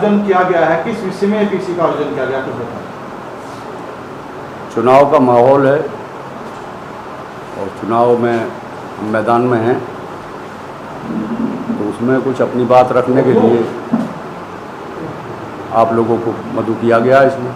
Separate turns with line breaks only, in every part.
आयोजन किया गया है, किस विषय में पीसी का आयोजन किया गया, कुछ बताएं।
चुनाव का माहौल है और चुनाव में हम मैदान में हैं, तो उसमें कुछ अपनी बात रखने के लिए आप लोगों को मदऊ किया गया है इसमें।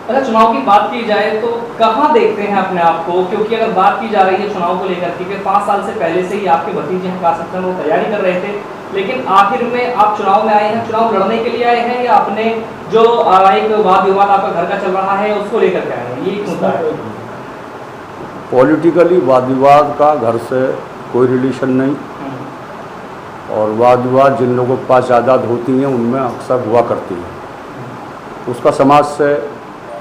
अगर चुनाव की बात की जाए तो कहाँ देखते हैं अपने आप को, क्योंकि अगर बात की जा रही है चुनाव को लेकर के 5 साल से पहले से ही आपके भतीजे हैं, कह सकते हैं वो तैयारी कर रहे थे, लेकिन आखिर में आप चुनाव में आए हैं, चुनाव लड़ने के लिए आए हैं या अपने जो एक वाद विवाद आपका घर का चल रहा है उसको लेकर के आए हैं, ये मुद्दा है?
पॉलिटिकली वाद विवाद का घर से कोई रिलेशन नहीं, और वाद विवाद जिन लोगों के पास जायदाद होती हैं उनमें अक्सर हुआ करती है, उसका समाज से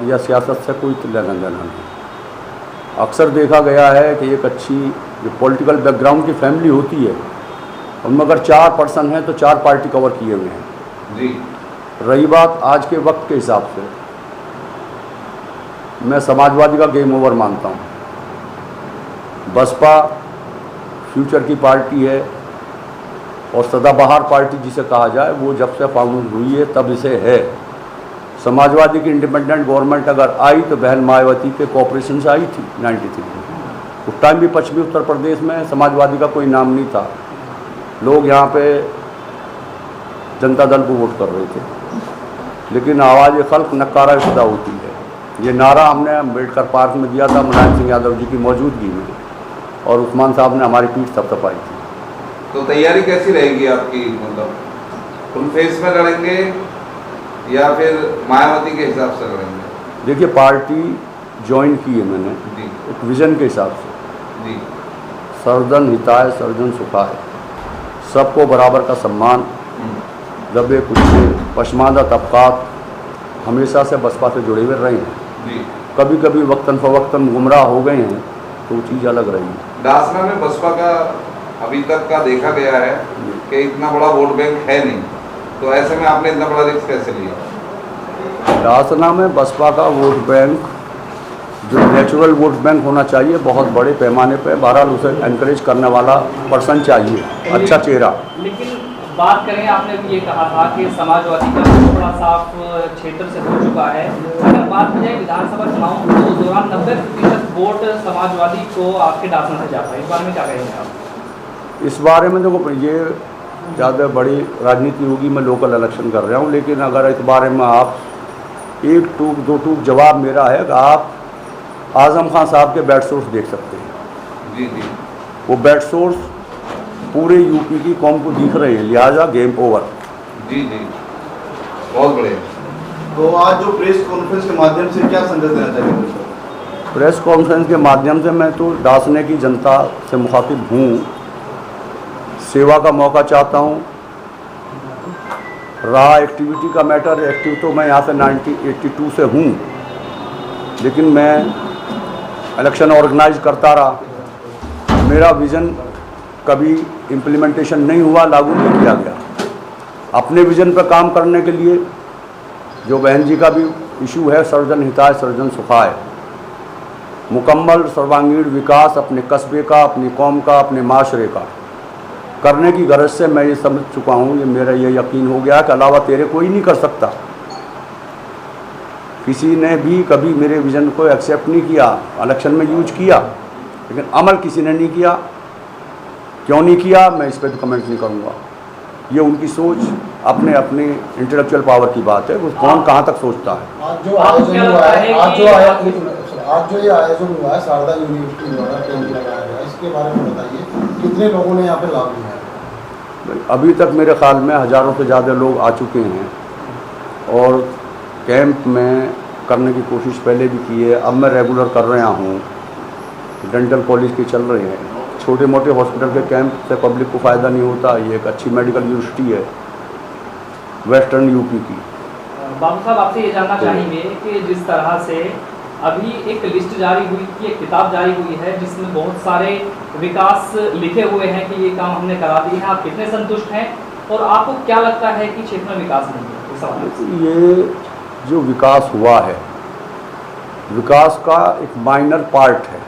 या सियासत से कोई लेना देना नहीं। अक्सर देखा गया है कि एक अच्छी जो पॉलिटिकल बैकग्राउंड की फैमिली होती है उनमें अगर 4 पर्सन हैं तो 4 पार्टी कवर किए हुए हैं
जी।
रही बात आज के वक्त के हिसाब से, मैं समाजवादी का गेम ओवर मानता हूँ। बसपा फ्यूचर की पार्टी है और सदाबहार पार्टी जिसे कहा जाए, वो जब से फाउंड हुई है तब इसे है। समाजवादी की इंडिपेंडेंट गवर्नमेंट अगर आई तो बहन मायावती के कॉपरेशन से आई थी 93 में। उस टाइम भी पश्चिमी उत्तर प्रदेश में समाजवादी का कोई नाम नहीं था, लोग यहाँ पे जनता दल को वोट कर रहे थे, लेकिन आवाज़ खल्क नकारा शुदा होती है। ये नारा हमने अम्बेडकर पार्क में दिया था मुलायम सिंह यादव जी की मौजूदगी में, और उस्मान साहब ने हमारी पीठ थपथपाई थी।
तो तैयारी कैसी रहेगी आपकी, मतलब फुल फेस में लड़ेंगे या फिर मायावती के हिसाब से लड़ेंगे?
देखिए, पार्टी ज्वाइन की है मैंने
जी
एक विज़न के हिसाब से,
जी।
सर्वजन हिताय सर्वजन सुखाय, सबको बराबर का सम्मान। दबे कुचले पश्मादा तबकात हमेशा से बसपा से जुड़े हुए रहे हैं
जी।
कभी कभी वक्तन फवक्तन गुमराह हो गए हैं तो वो चीज़ अलग रही है।
डासना में बसपा का अभी तक का देखा गया है कि इतना बड़ा वोट बैंक है नहीं, तो ऐसे में आपने इतना बड़ा रिस्क कैसे लिया?
डासना में बसपा का वोट बैंक जो नेचुरल वोट बैंक होना चाहिए, बहुत बड़े पैमाने पे, बहरहाल उसे एनकरेज करने वाला पर्सन चाहिए, अच्छा चेहरा।
लेकिन बात करें, आपने भी ये कहा था कि समाजवादी का थोड़ा साफ क्षेत्र से हो चुका है। अगर बात की जाए विधानसभा चुनाव तो उस दौरान 90% वोट समाजवादी को आपके डासना से जाता है, इस बारे में क्या कहेंगे आप?
इस बारे में देखो, ये ज़्यादा बड़ी राजनीति होगी, मैं लोकल इलेक्शन कर रहा हूँ, लेकिन अगर इस बारे में आप 1 टूक 2 टूक जवाब मेरा है कि आप आज़म खान साहब के बैट सोर्स देख सकते हैं।
जी जी।
वो बैट सोर्स पूरे यूपी की कौम को दिख रहे हैं, लिहाजा गेम ओवर।
जी जी, बहुत बढ़िया।
तो आज जो प्रेस कॉन्फ्रेंस के माध्यम से क्या संदेश देना चाहिए?
प्रेस कॉन्फ्रेंस के माध्यम से मैं तो डासने की जनता से मुखातिब हूँ, सेवा का मौका चाहता हूँ। रहा एक्टिविटी का मैटर, एक्टिव तो मैं यहाँ से 1982 से हूँ, लेकिन मैं इलेक्शन ऑर्गेनाइज करता रहा। मेरा विज़न कभी इम्प्लीमेंटेशन नहीं हुआ, लागू नहीं किया गया। अपने विज़न पर काम करने के लिए जो बहन जी का भी इशू है, सर्वजन हिताय सर्वजन सुखाय, मुकम्मल सर्वांगीण विकास अपने कस्बे का, अपनी कौम का, अपने माशरे का करने की गरज से मैं ये समझ चुका हूँ, ये मेरा ये यकीन हो गया कि अलावा तेरे कोई नहीं कर सकता। किसी ने भी कभी मेरे विज़न को एक्सेप्ट नहीं किया, इलेक्शन में यूज किया, लेकिन अमल किसी ने नहीं किया। क्यों नहीं किया, मैं इस पर भी कमेंट नहीं करूँगा। ये उनकी सोच, अपने अपने इंटेलेक्चुअल पावर की बात है, वो कौन कहाँ तक सोचता है।
आज जो आयोजन हुआ है, आज जो ये आयोजन हुआ है शारदा यूनिवर्सिटी द्वारा कैंप लगाया गया, इसके बारे में बताइए, कितने लोगों ने यहाँ पे लाभ लिया है?
अभी तक मेरे ख्याल में हज़ारों से ज़्यादा लोग आ चुके हैं, और कैंप में करने की कोशिश पहले भी की है। अब मैं रेगुलर कर रहा हूँ, डेंटल कॉलेज के चल रहे हैं। छोटे मोटे हॉस्पिटल के कैंप से पब्लिक को फ़ायदा नहीं होता। ये एक अच्छी मेडिकल यूनिवर्सिटी है वेस्टर्न यूपी की।
बाबू साहब, आपसे ये जानना चाहेंगे कि जिस तरह से अभी एक लिस्ट जारी हुई थी, एक किताब जारी हुई है जिसमें बहुत सारे विकास लिखे हुए हैं कि ये काम हमने करा दिए हैं, आप कितने संतुष्ट हैं और आपको क्या लगता है कि क्षेत्र में विकास नहीं है?
ये जो विकास हुआ है, विकास का एक माइनर पार्ट है।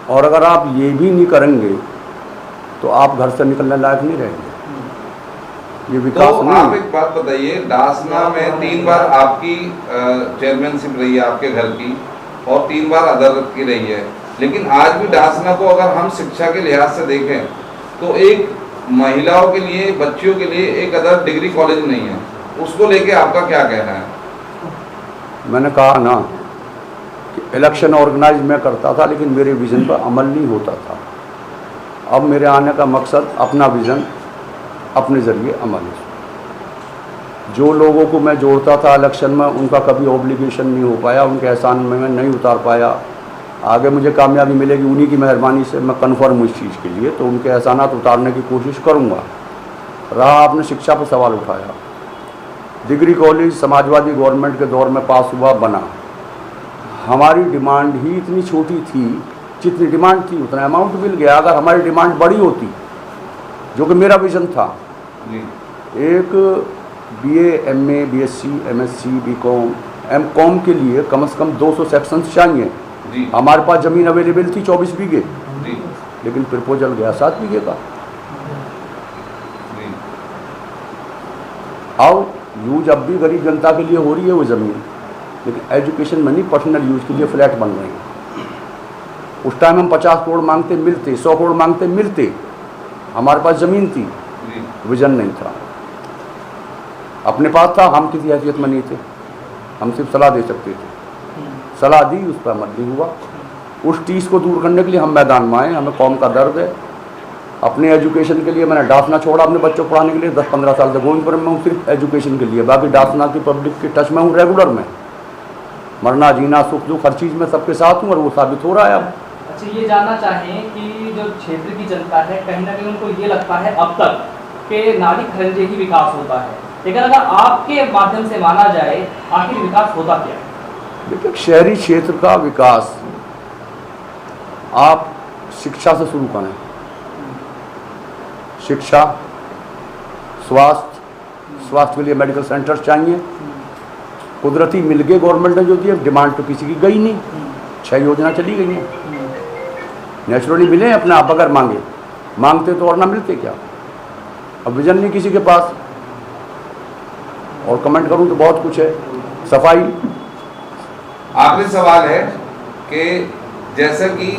और अगर आप ये भी नहीं करेंगे तो आप घर से निकलने लायक नहीं रहेंगे। ये विकास
तो
नहीं
आप
है।
एक बात बताइए, डासना में 3 बार आपकी चेयरमैनशिप रही है आपके घर की और 3 बार अदर की रही है, लेकिन आज भी डासना को अगर हम शिक्षा के लिहाज से देखें तो एक महिलाओं के लिए, बच्चियों के लिए एक अदर डिग्री कॉलेज नहीं है। उसको लेके आपका क्या कहना है?
मैंने कहा ना कि इलेक्शन ऑर्गेनाइज मैं करता था लेकिन मेरे विज़न पर अमल नहीं होता था। अब मेरे आने का मकसद अपना विज़न अपने ज़रिए अमल है। जो लोगों को मैं जोड़ता था इलेक्शन में उनका कभी ऑब्लिगेशन नहीं हो पाया, उनके एहसान में मैं नहीं उतार पाया। आगे मुझे कामयाबी मिलेगी उन्हीं की मेहरबानी से, मैं कन्फर्म हूँ इस चीज़ के लिए, तो उनके एहसानात उतारने की कोशिश करूँगा। रहा आपने शिक्षा पर सवाल उठाया, डिग्री कॉलेज समाजवादी गवर्नमेंट के दौर में पास हुआ, बना। हमारी डिमांड ही इतनी छोटी थी, जितनी डिमांड थी उतना अमाउंट मिल गया। अगर हमारी डिमांड बड़ी होती, जो कि मेरा विज़न था,
जी।
एक BA, MA, BSc, MSc, BCom, MCom के लिए कम से कम 200 सेक्शंस चाहिए।
जी।
हमारे पास ज़मीन अवेलेबल थी 24 बीघे,
जी।
लेकिन प्रपोजल गया 7 बीघे का।
जी।
अब यूज अब भी गरीब जनता के लिए हो रही है वो ज़मीन, लेकिन एजुकेशन में नहीं, पर्सनल यूज के लिए फ्लैट बन रहे हैं। उस टाइम हम 50 करोड़ मांगते मिलते, 100 करोड़ मांगते मिलते। हमारे पास ज़मीन थी,
जी।
विजन नहीं था। अपने पास था, हम किसी हैसियत में नहीं थे, हम सिर्फ सलाह दे सकते थे। सलाह दी, उस पर अमल नहीं हुआ। उस चीज़ को दूर करने के लिए हम मैदान में आए। हमें कौम का दर्द है। अपने एजुकेशन के लिए मैंने डासना छोड़ा, अपने बच्चों को पढ़ाने के लिए 10-15 साल से गोविंदपुरम में हूँ, सिर्फ एजुकेशन के लिए। बाकी डासना की पब्लिक के टच में हूँ, रेगुलर में। मरना जीना सुख दुख हर चीज़ में सबके साथ हूँ, और वो साबित हो रहा है अब।
अच्छा, ये जानना चाहें कि जो क्षेत्र की जनता है, कहीं ना कहीं उनको ये लगता है अब तक कि नाली खरंजे ही विकास होता है, लेकिन अगर आपके माध्यम से माना जाए आखिर विकास होता क्या है?
देखिए, शहरी क्षेत्र का विकास आप शिक्षा से शुरू करें। शिक्षा, स्वास्थ्य के लिए मेडिकल सेंटर्स चाहिए। कुदरती मिल गए गवर्नमेंट ने जो दिया, डिमांड तो किसी की गई नहीं। 6 योजना चली गई हैं, नेचुरली मिले अपने आप। अगर मांगते तो और ना मिलते क्या? अब विजन नहीं किसी के पास। और कमेंट करूं तो बहुत कुछ है। सफाई,
आखिरी सवाल है कि जैसे कि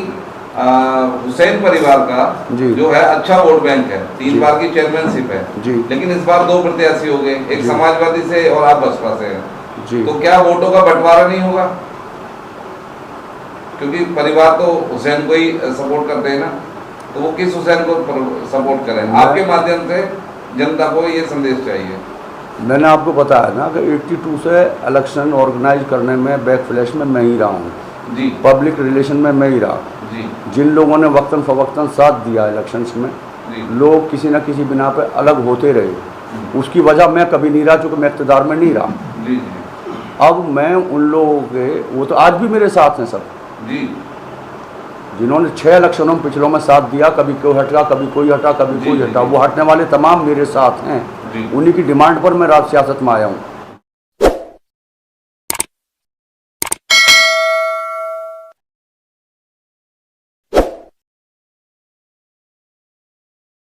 हुसैन परिवार का
जी।
जो है अच्छा वोट बैंक है, 3
जी।
बार की चेयरमैनशिप है
जी।
लेकिन इस बार 2 प्रत्याशी हो गए, एक
जी।
समाजवादी से और आप बसपा से हैं,
जी।
तो क्या वोटों का बंटवारा नहीं होगा? क्योंकि परिवार तो हुसैन को ही सपोर्ट करते हैं ना, तो वो किस हुसैन को सपोर्ट करें? आपके माध्यम से जनता को ये संदेश चाहिए।
मैंने आपको बताया ना कि 82 से इलेक्शन ऑर्गेनाइज करने में बैक फ्लैश में मैं ही रहा हूँ,
जी।
पब्लिक रिलेशन में मैं ही रहा।
जी।
जिन लोगों ने वक्तन फवक्तन साथ दिया इलेक्शंस में,
जी।
लोग किसी न किसी बिना पे अलग होते रहे। उसकी वजह मैं कभी नहीं रहा, चूँकि मैं इक़्तिदार में नहीं रहा।
जी। जी।
अब मैं उन लोगों के, वो तो आज भी मेरे साथ हैं सब,
जी।
जिन्होंने 6 इलेक्शनों में पिछलों में साथ दिया। कभी कोई हटा, कभी कोई हटा, कभी
जी,
कोई
जी,
हटा।
जी।
वो हटने वाले तमाम मेरे साथ हैं।
जी।
उन्हीं की डिमांड पर मैं राज सियासत में आया हूँ।